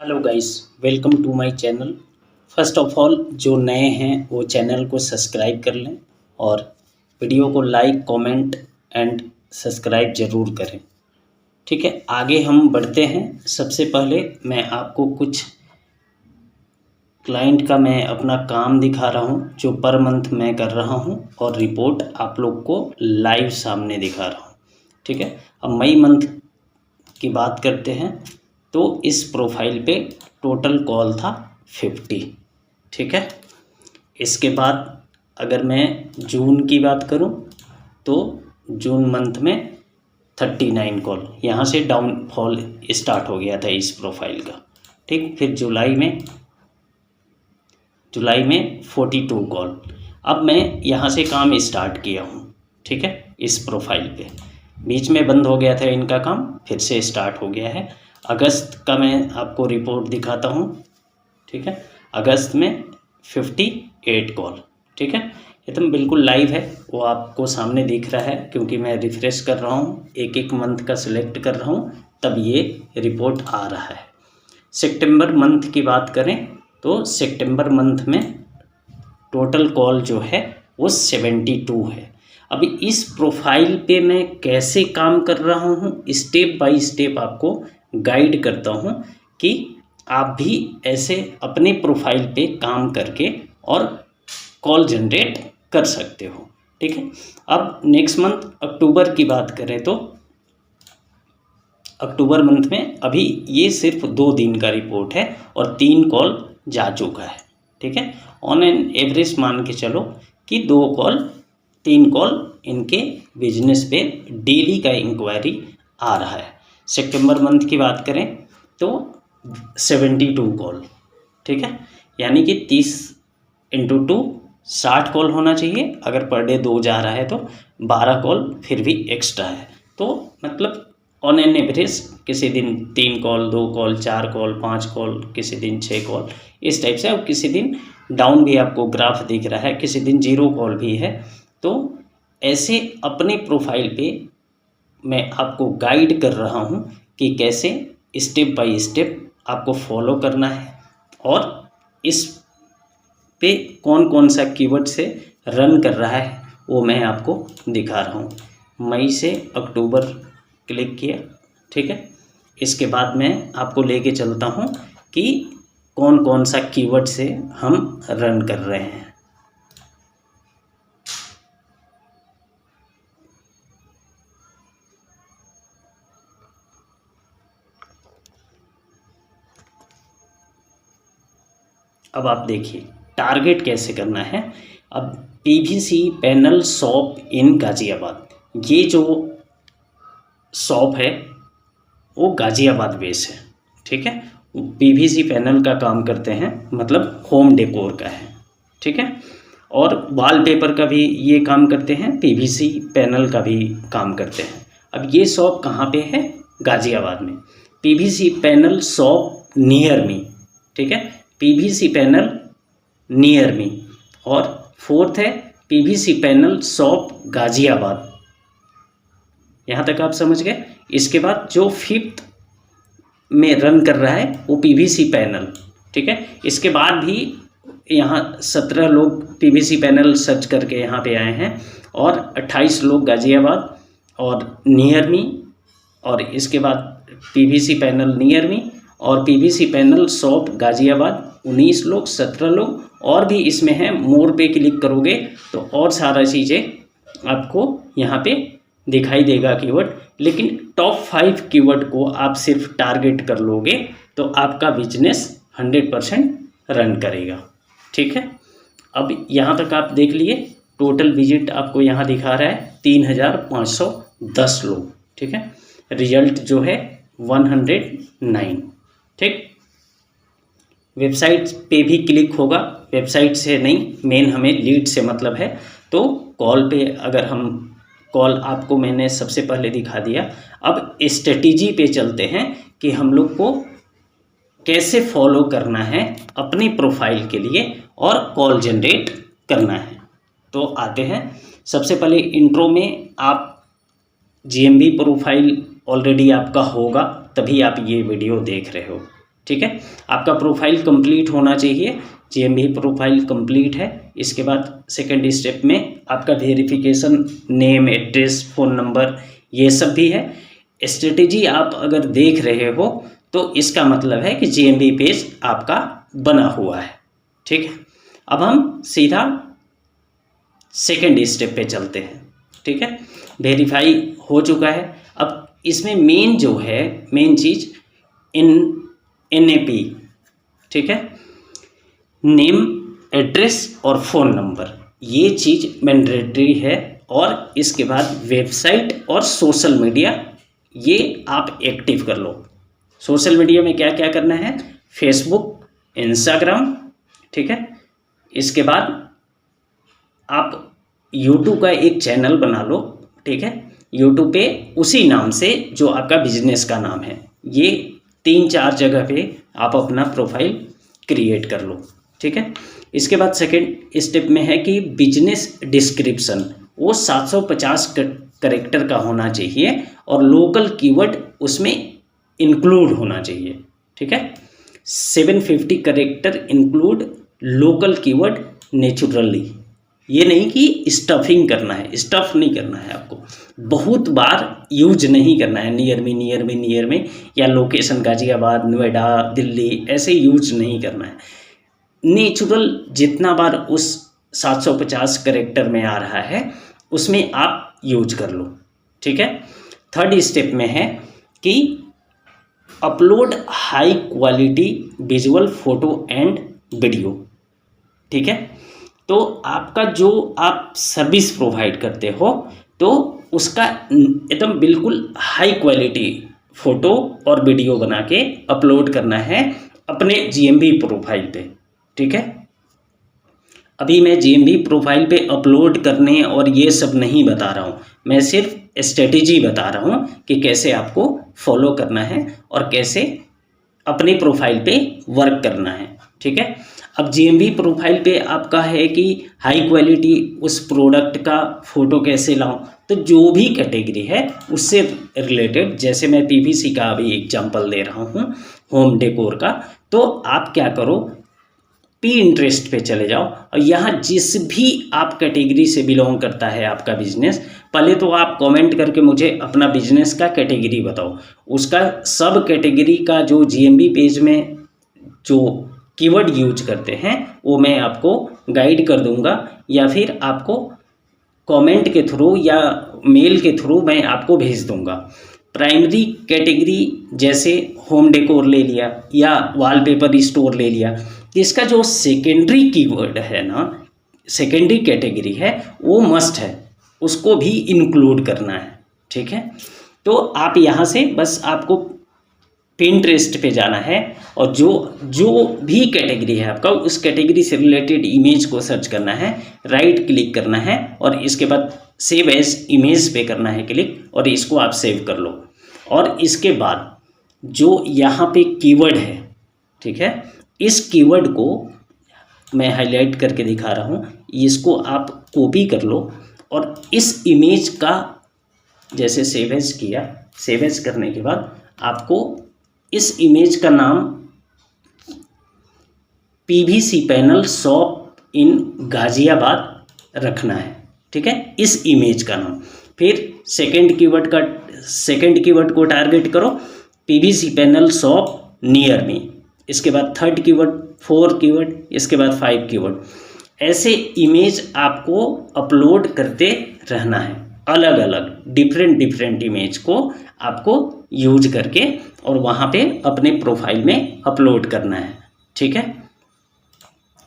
Hello guys, welcome to my channel. First of all जो नए हैं वो चैनल को सब्सक्राइब कर लें और वीडियो को लाइक कमेंट एंड सब्सक्राइब ज़रूर करें। ठीक है, आगे हम बढ़ते हैं। सबसे पहले मैं आपको कुछ क्लाइंट का मैं अपना काम दिखा रहा हूं जो पर मंथ मैं कर रहा हूं और रिपोर्ट आप लोग को लाइव सामने दिखा रहा हूं। ठीक है, अब मई मंथ की बात करते हैं तो इस प्रोफाइल पे टोटल कॉल था 50। ठीक है, इसके बाद अगर मैं जून की बात करूं तो जून मंथ में 39 कॉल, यहाँ से डाउनफॉल स्टार्ट हो गया था इस प्रोफाइल का। ठीक, फिर जुलाई में 42 कॉल। अब मैं यहाँ से काम स्टार्ट किया हूँ। ठीक है, इस प्रोफाइल पे बीच में बंद हो गया था इनका काम, फिर से स्टार्ट हो गया है। अगस्त का मैं आपको रिपोर्ट दिखाता हूँ। ठीक है, अगस्त में 58 कॉल। ठीक है, एकदम बिल्कुल लाइव है, वो आपको सामने दिख रहा है क्योंकि मैं रिफ्रेश कर रहा हूँ, एक एक मंथ का सिलेक्ट कर रहा हूँ, तब ये रिपोर्ट आ रहा है। सितंबर मंथ की बात करें तो सितंबर मंथ में टोटल कॉल जो है वो 72 है। अभी इस प्रोफाइल पे मैं कैसे काम कर रहा हूँ, स्टेप बाय स्टेप आपको गाइड करता हूँ कि आप भी ऐसे अपने प्रोफाइल पे काम करके और कॉल जनरेट कर सकते हो। ठीक है, अब नेक्स्ट मंथ अक्टूबर की बात करें तो अक्टूबर मंथ में अभी ये सिर्फ 2 दिन का रिपोर्ट है और 3 कॉल जा चुका है। ठीक है, ऑन एन एवरेज मान के चलो कि 3 कॉल इनके बिजनेस पे डेली का इंक्वायरी आ रहा है। सितंबर मंथ की बात करें तो 72 कॉल। ठीक है, यानी कि 30 × 2 60 कॉल होना चाहिए। अगर पर डे 2 जा रहा है तो 12 कॉल फिर भी एक्स्ट्रा है। तो मतलब ऑन एन एवरेज किसी दिन 3 कॉल, 2 कॉल, 4 कॉल, 5 कॉल, किसी दिन 6 कॉल, इस टाइप से। अब किसी दिन डाउन भी आपको ग्राफ दिख रहा है, किसी दिन 0 कॉल भी है। तो ऐसे अपने प्रोफाइल पे मैं आपको गाइड कर रहा हूँ कि कैसे स्टेप बाय स्टेप आपको फॉलो करना है और इस पे कौन कौन सा कीवर्ड से रन कर रहा है वो मैं आपको दिखा रहा हूँ। मई से अक्टूबर क्लिक किया। ठीक है, इसके बाद मैं आपको लेके चलता हूँ कि कौन कौन सा कीवर्ड से हम रन कर रहे हैं। अब आप देखिए टारगेट कैसे करना है। अब PVC panel shop in Ghaziabad, ये जो शॉप है वो गाज़ियाबाद बेस है। ठीक है, पीवीसी पैनल का काम करते हैं, मतलब होम डेकोर का है। ठीक है, और वॉलपेपर का भी ये काम करते हैं, पीवीसी पैनल का भी काम करते हैं। अब ये शॉप कहाँ पे है? गाज़ियाबाद में। PVC panel shop near me. ठीक है, पीवीसी पैनल नियर मी। और फोर्थ है पीवीसी पैनल शॉप गाज़ियाबाद। यहाँ तक आप समझ गए। इसके बाद जो 5th में रन कर रहा है वो पीवीसी पैनल। ठीक है, इसके बाद भी यहाँ 17 लोग पीवीसी पैनल सर्च करके यहाँ पे आए हैं और 28 लोग गाज़ियाबाद और नियर मी, और इसके बाद पीवीसी पैनल नियर मी और पीवीसी पैनल शॉप गाज़ियाबाद 19 लोग, 17 लोग और भी इसमें हैं। मोर पे क्लिक करोगे तो और सारा चीज़ें आपको यहाँ पे दिखाई देगा कीवर्ड। लेकिन टॉप 5 कीवर्ड को आप सिर्फ टारगेट कर लोगे तो आपका बिजनेस 100% रन करेगा। ठीक है, अब यहाँ तक आप देख लिए। टोटल विजिट आपको यहाँ दिखा रहा है 3510 लोग। ठीक है, रिजल्ट जो है 109। ठीक, वेबसाइट पे भी क्लिक होगा, वेबसाइट से नहीं, मेन हमें लीड से मतलब है। तो कॉल पे अगर हम कॉल आपको मैंने सबसे पहले दिखा दिया। अब स्ट्रेटेजी पे चलते हैं कि हम लोग को कैसे फॉलो करना है अपनी प्रोफाइल के लिए और कॉल जनरेट करना है। तो आते हैं। सबसे पहले इंट्रो में आप जीएमबी प्रोफाइल ऑलरेडी आपका होगा, तभी आप ये वीडियो देख रहे हो। ठीक है। आपका प्रोफाइल कंप्लीट होना चाहिए, GMB प्रोफाइल कंप्लीट है। इसके बाद सेकंड स्टेप में आपका verification, name, address, phone number, ये सब भी है। स्ट्रेटेजी आप अगर देख रहे हो तो इसका मतलब है कि GMB पेज आपका बना हुआ है, ठीक है। अब हम सीधा सेकंड स्टेप पे चलते हैं, ठीक है। वेरीफाई हो चुका है। अब इसमें मेन जो है, मेन चीज़ NAP, ठीक है, नेम, एड्रेस और फ़ोन नंबर, ये चीज़ मैंडेटरी है। और इसके बाद वेबसाइट और सोशल मीडिया, ये आप एक्टिव कर लो। सोशल मीडिया में क्या क्या करना है, फेसबुक, इंस्टाग्राम, ठीक है। इसके बाद आप यूट्यूब का एक चैनल बना लो, ठीक है। यूट्यूब पे उसी नाम से जो आपका बिजनेस का नाम है, ये 3-4 जगह पे आप अपना प्रोफाइल क्रिएट कर लो, ठीक है। इसके बाद सेकंड स्टेप में है कि बिजनेस डिस्क्रिप्शन वो 750 कैरेक्टर का होना चाहिए और लोकल कीवर्ड उसमें इंक्लूड होना चाहिए, ठीक है। 750 character include local keyword naturally. ये नहीं कि स्टफिंग करना है, स्टफ नहीं करना है, आपको बहुत बार यूज नहीं करना है। नियर में या लोकेशन गाजियाबाद, नोएडा, दिल्ली, ऐसे यूज नहीं करना है। नेचुरल जितना बार उस 750 कैरेक्टर में आ रहा है उसमें आप यूज कर लो, ठीक है। थर्ड स्टेप में है कि upload high quality visual photo and video, ठीक है। तो आपका जो आप सर्विस प्रोवाइड करते हो तो उसका एकदम बिल्कुल हाई क्वालिटी फ़ोटो और वीडियो बना के अपलोड करना है अपने GMB प्रोफाइल पे, ठीक है। अभी मैं GMB प्रोफाइल पे अपलोड करने और ये सब नहीं बता रहा हूँ, मैं सिर्फ स्ट्रेटेजी बता रहा हूँ कि कैसे आपको फॉलो करना है और कैसे अपने प्रोफाइल पे वर्क करना है, ठीक है। अब GMB प्रोफाइल पे आपका है कि हाई क्वालिटी उस प्रोडक्ट का फ़ोटो कैसे लाऊं, तो जो भी कैटेगरी है उससे रिलेटेड, जैसे मैं PVC का अभी एग्जांपल दे रहा हूं, होम डेकोर का, तो आप क्या करो, Pinterest पे चले जाओ और यहाँ जिस भी आप कैटेगरी से बिलोंग करता है आपका बिजनेस, पहले तो आप कमेंट करके मुझे अपना बिजनेस का कैटेगरी बताओ, उसका सब कैटेगरी का जो GMB पेज में जो कीवर्ड यूज करते हैं वो मैं आपको गाइड कर दूंगा, या फिर आपको कमेंट के थ्रू या मेल के थ्रू मैं आपको भेज दूंगा। प्राइमरी कैटेगरी जैसे होम डेकोर ले लिया या वॉलपेपर स्टोर ले लिया, इसका जो सेकेंडरी कीवर्ड है ना, सेकेंडरी कैटेगरी है, वो मस्ट है, उसको भी इंक्लूड करना है, ठीक है। तो आप यहाँ से बस आपको Pinterest पे जाना है और जो भी कैटेगरी है आपका, उस कैटेगरी से रिलेटेड इमेज को सर्च करना है, राइट क्लिक करना है और इसके बाद सेव एज इमेज पे करना है क्लिक, और इसको आप सेव कर लो। और इसके बाद जो यहाँ पे कीवर्ड है, ठीक है, इस कीवर्ड को मैं हाईलाइट करके दिखा रहा हूँ, इसको आप कॉपी कर लो और इस इमेज का जैसे सेव एज किया, सेव एज करने के बाद आपको इस इमेज का नाम PVC panel shop in Ghaziabad रखना है, ठीक है, इस इमेज का नाम। फिर सेकंड कीवर्ड को टारगेट करो, PVC panel shop near me. इसके बाद थर्ड कीवर्ड, 4 कीवर्ड, इसके बाद 5 कीवर्ड। ऐसे इमेज आपको अपलोड करते रहना है, अलग अलग डिफरेंट इमेज को आपको यूज करके और वहाँ पे अपने प्रोफाइल में अपलोड करना है, ठीक है।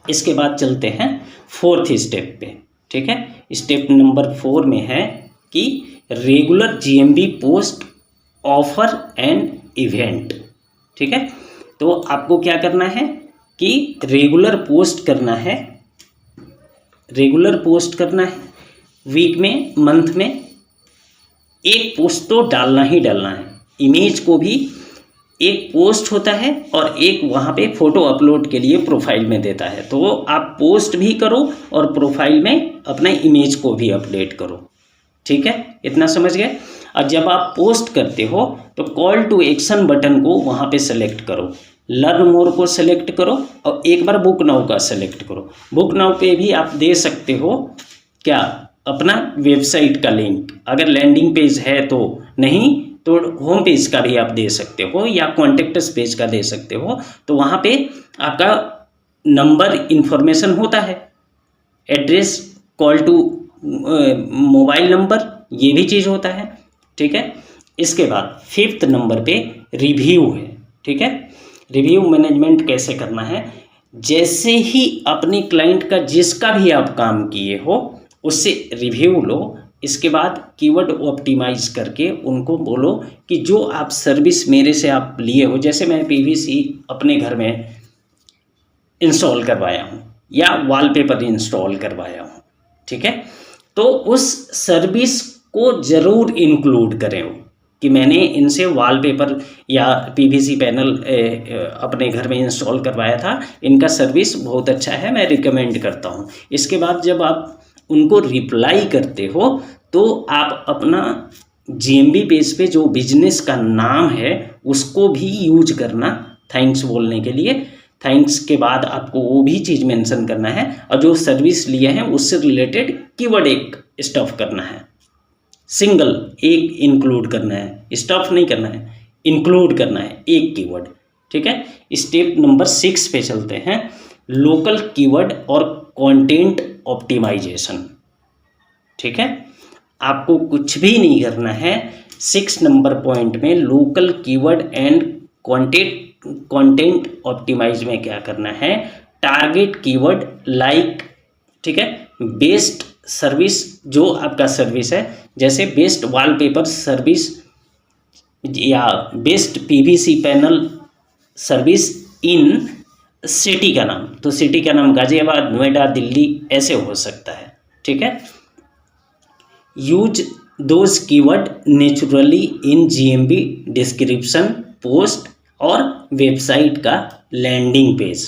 इसके बाद चलते हैं 4th स्टेप पे, ठीक है। स्टेप नंबर 4 में है कि regular GMB post offer and event, ठीक है। तो आपको क्या करना है कि रेगुलर पोस्ट करना है, वीक में, मंथ में एक पोस्ट तो डालना ही डालना है। इमेज को भी एक पोस्ट होता है और एक वहाँ पे फ़ोटो अपलोड के लिए प्रोफाइल में देता है, तो आप पोस्ट भी करो और प्रोफाइल में अपने इमेज को भी अपडेट करो, ठीक है, इतना समझ गए। और जब आप पोस्ट करते हो तो कॉल टू एक्शन बटन को वहाँ पे सेलेक्ट करो, लर्न मोर को सेलेक्ट करो और एक बार बुक नाउ का सेलेक्ट करो। बुक नाउ पे भी आप दे सकते हो क्या, अपना वेबसाइट का लिंक। अगर लैंडिंग पेज है तो नहीं, तो होम पेज का भी आप दे सकते हो या कॉन्टेक्ट्स पेज का दे सकते हो। तो वहाँ पे आपका नंबर इन्फॉर्मेशन होता है, address, call to mobile number, ये भी चीज़ होता है। ठीक है, इसके बाद 5th नंबर पे रिव्यू है। ठीक है, रिव्यू मैनेजमेंट कैसे करना है, जैसे ही अपने क्लाइंट का जिसका भी आप काम किए हो उससे रिव्यू लो। इसके बाद कीवर्ड ऑप्टिमाइज करके उनको बोलो कि जो आप सर्विस मेरे से आप लिए हो, जैसे मैं पीवीसी अपने घर में इंस्टॉल करवाया हूँ या वॉलपेपर इंस्टॉल करवाया हूँ। ठीक है, तो उस सर्विस को ज़रूर इंक्लूड करें कि मैंने इनसे वॉलपेपर या पीवीसी पैनल अपने घर में इंस्टॉल करवाया था, इनका सर्विस बहुत अच्छा है, मैं रिकमेंड करता हूँ। इसके बाद जब आप उनको रिप्लाई करते हो तो आप अपना जीएमबी पेज पे जो बिजनेस का नाम है उसको भी यूज करना थैंक्स बोलने के लिए। थैंक्स के बाद आपको वो भी चीज़ मेंशन करना है और जो सर्विस लिए हैं उससे रिलेटेड कीवर्ड एक स्टफ करना है, सिंगल एक इंक्लूड करना है, स्टफ नहीं करना है, इंक्लूड करना है एक कीवर्ड। ठीक है, स्टेप नंबर 6 पे चलते हैं, लोकल कीवर्ड और कंटेंट ऑप्टिमाइजेशन। ठीक है, आपको कुछ भी नहीं करना है। 6 नंबर पॉइंट में local keyword and content optimise में क्या करना है, टारगेट कीवर्ड लाइक, ठीक है, बेस्ट सर्विस, जो आपका सर्विस है, जैसे बेस्ट वॉलपेपर सर्विस या best PVC panel service in city का नाम, तो सिटी का नाम गाजियाबाद, नोएडा, दिल्ली ऐसे हो सकता है। ठीक है, use those keyword naturally in GMB description, post और वेबसाइट का लैंडिंग पेज।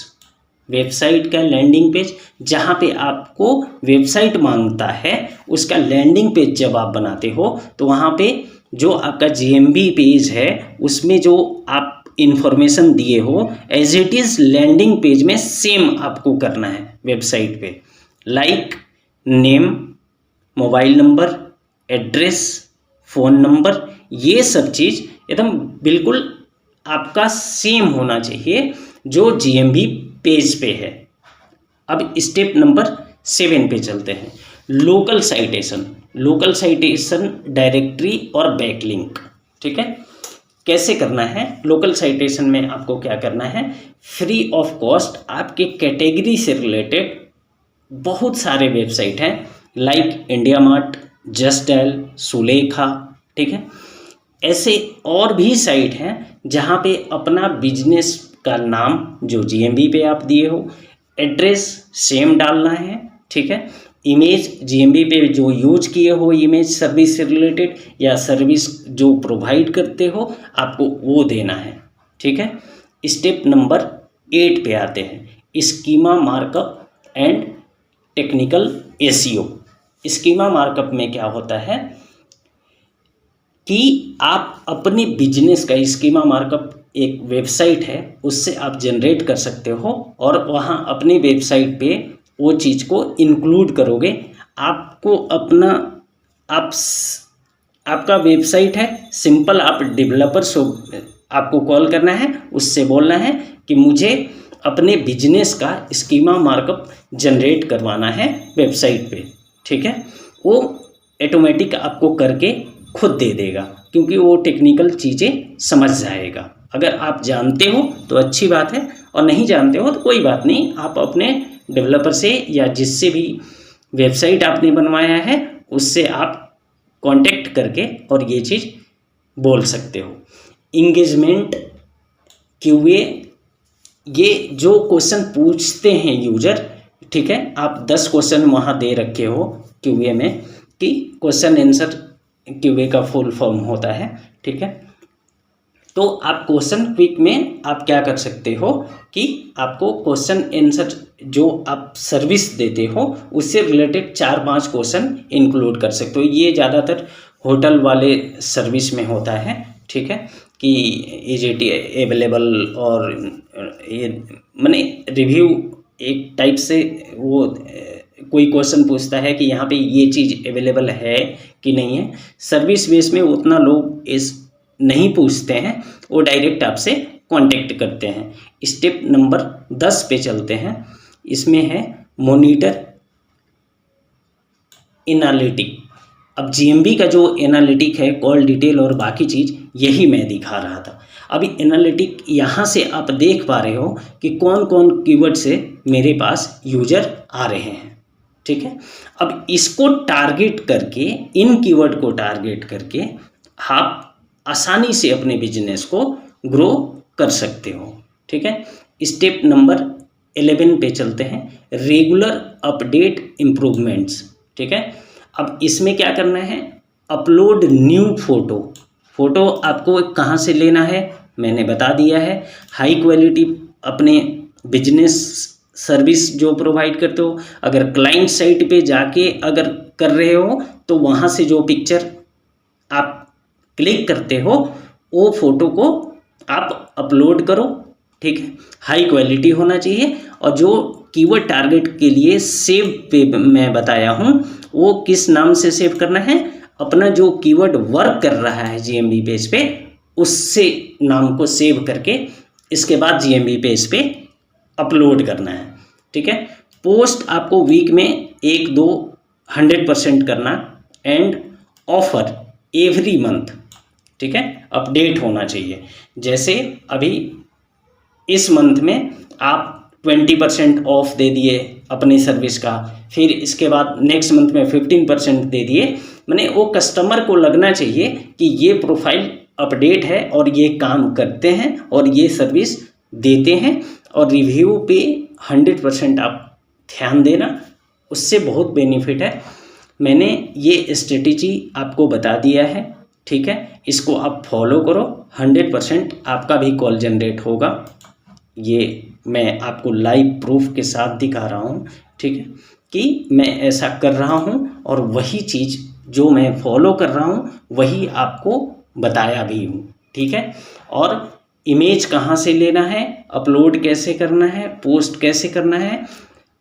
वेबसाइट का लैंडिंग पेज, जहाँ पे आपको वेबसाइट मांगता है उसका लैंडिंग पेज जब आप बनाते हो तो वहाँ पे जो आपका जीएमबी पेज है उसमें जो आप इंफॉर्मेशन दिए हो as it is landing page में सेम आपको करना है वेबसाइट पे, like name, mobile number, address, phone number, ये सब चीज़ एकदम बिल्कुल आपका सेम होना चाहिए जो जीएमबी पेज पे है। अब स्टेप नंबर 7 पे चलते हैं, local citation. Local citation directory और बैकलिंक। ठीक है, कैसे करना है, लोकल साइटेशन में आपको क्या करना है, फ्री ऑफ कॉस्ट आपके कैटेगरी से रिलेटेड बहुत सारे वेबसाइट हैं, like India mart, just dial, Sulekha. ठीक है, ऐसे और भी साइट हैं जहाँ पे अपना बिजनेस का नाम जो जीएमबी पे आप दिए हो, एड्रेस सेम डालना है। ठीक है, इमेज जीएमबी पे जो यूज किए हो इमेज सर्विस से रिलेटेड या सर्विस जो प्रोवाइड करते हो आपको वो देना है। ठीक है, स्टेप नंबर 8 पे आते हैं, schema markup and technical SEO. Schema markup में क्या होता है कि आप अपने बिजनेस का स्कीमा मार्कअप एक वेबसाइट है उससे आप जनरेट कर सकते हो और वहाँ अपनी वेबसाइट पे वो चीज़ को इंक्लूड करोगे। आपको अपना आपका वेबसाइट है, सिंपल आप डेवलपर से आपको कॉल करना है, उससे बोलना है कि मुझे अपने बिजनेस का स्कीमा मार्कअप जनरेट करवाना है वेबसाइट पे। ठीक है, वो ऑटोमेटिक आपको करके खुद दे देगा क्योंकि वो टेक्निकल चीज़ें समझ जाएगा। अगर आप जानते हो तो अच्छी बात है और नहीं जानते हो तो कोई बात नहीं, आप अपने डेवलपर से या जिससे भी वेबसाइट आपने बनवाया है उससे आप कांटेक्ट करके और ये चीज़ बोल सकते हो। इंगेजमेंट क्यूए, ये जो क्वेश्चन पूछते हैं यूजर, ठीक है, आप 10 क्वेश्चन वहाँ दे रखे हो क्यूए में कि क्वेश्चन आंसर क्यूए का फुल फॉर्म होता है। ठीक है, तो आप क्वेश्चन क्विक में आप क्या कर सकते हो कि आपको क्वेश्चन आंसर जो आप सर्विस देते हो उससे रिलेटेड 4-5 क्वेश्चन इंक्लूड कर सकते हो। ये ज़्यादातर होटल वाले सर्विस में होता है। ठीक है, कि इज इट अवेलेबल, और ये माने रिव्यू एक टाइप से वो कोई क्वेश्चन पूछता है कि यहाँ पे ये चीज़ अवेलेबल है कि नहीं है। सर्विस बेस में उतना लोग इस नहीं पूछते हैं, वो डायरेक्ट आपसे कांटेक्ट करते हैं। स्टेप नंबर 10 पे चलते हैं। इसमें है मॉनिटर एनालिटिक। अब जीएमबी का जो एनालिटिक है, कॉल डिटेल और बाकी चीज़, यही मैं दिखा रहा था। अभी एनालिटिक यहाँ से आप देख पा रहे हो कि कौन कौन कीवर्ड से मेरे पास यूजर आ रहे हैं, ठीक है। अब इसको टारगेट करके, इन कीवर्ड को टारगेट करके आप आसानी से अपने बिजनेस को ग्रो कर सकते हो, ठीक है। स्टेप नंबर 11 पे चलते हैं, रेगुलर अपडेट इम्प्रूवमेंट्स, ठीक है। अब इसमें क्या करना है, अपलोड न्यू फ़ोटो आपको कहाँ से लेना है मैंने बता दिया है। हाई क्वालिटी अपने बिजनेस सर्विस जो प्रोवाइड करते हो, अगर क्लाइंट साइट पे जाके अगर कर रहे हो तो वहाँ से जो पिक्चर आप क्लिक करते हो वो फ़ोटो को आप अपलोड करो, ठीक है। हाई क्वालिटी होना चाहिए। और जो कीवर्ड टारगेट के लिए सेव पे मैं बताया हूँ, वो किस नाम से सेव करना है, अपना जो कीवर्ड वर्क कर रहा है जीएमबी पेज पे, उससे नाम को सेव करके इसके बाद जीएमबी पेज पे अपलोड करना है, ठीक है। पोस्ट आपको वीक में 1-2 100% करना, एंड ऑफर एवरी मंथ, ठीक है, अपडेट होना चाहिए। जैसे अभी इस मंथ में आप 20% ऑफ दे दिए अपनी सर्विस का, फिर इसके बाद नेक्स्ट मंथ में 15% दे दिए। मैंने वो कस्टमर को लगना चाहिए कि ये प्रोफाइल अपडेट है और ये काम करते हैं और ये सर्विस देते हैं, और रिव्यू पे 100% आप ध्यान देना, उससे बहुत बेनिफिट है। मैंने ये स्ट्रेटेजी आपको बता दिया है, ठीक है। इसको आप फॉलो करो, 100% आपका भी कॉल जनरेट होगा। ये मैं आपको लाइव प्रूफ के साथ दिखा रहा हूँ, ठीक है, कि मैं ऐसा कर रहा हूँ और वही चीज़ जो मैं फॉलो कर रहा हूँ वही आपको बताया भी हूँ, ठीक है। और इमेज कहाँ से लेना है, अपलोड कैसे करना है, पोस्ट कैसे करना है।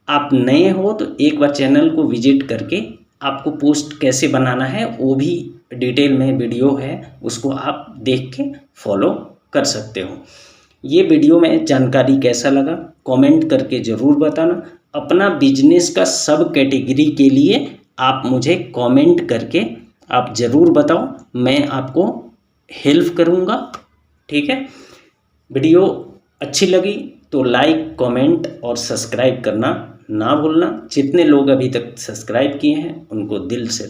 आप नए हो तो एक बार चैनल को विजिट करके आपको पोस्ट कैसे बनाना है वो भी डिटेल में वीडियो है, उसको आप देख के फॉलो कर सकते हो। ये वीडियो में जानकारी कैसा लगा कमेंट करके ज़रूर बताना। अपना बिजनेस का सब कैटेगरी के लिए आप मुझे कमेंट करके आप ज़रूर बताओ, मैं आपको हेल्प करूँगा, ठीक है। वीडियो अच्छी लगी तो लाइक, कमेंट और सब्सक्राइब करना ना भूलना। जितने लोग अभी तक सब्सक्राइब किए हैं उनको दिल से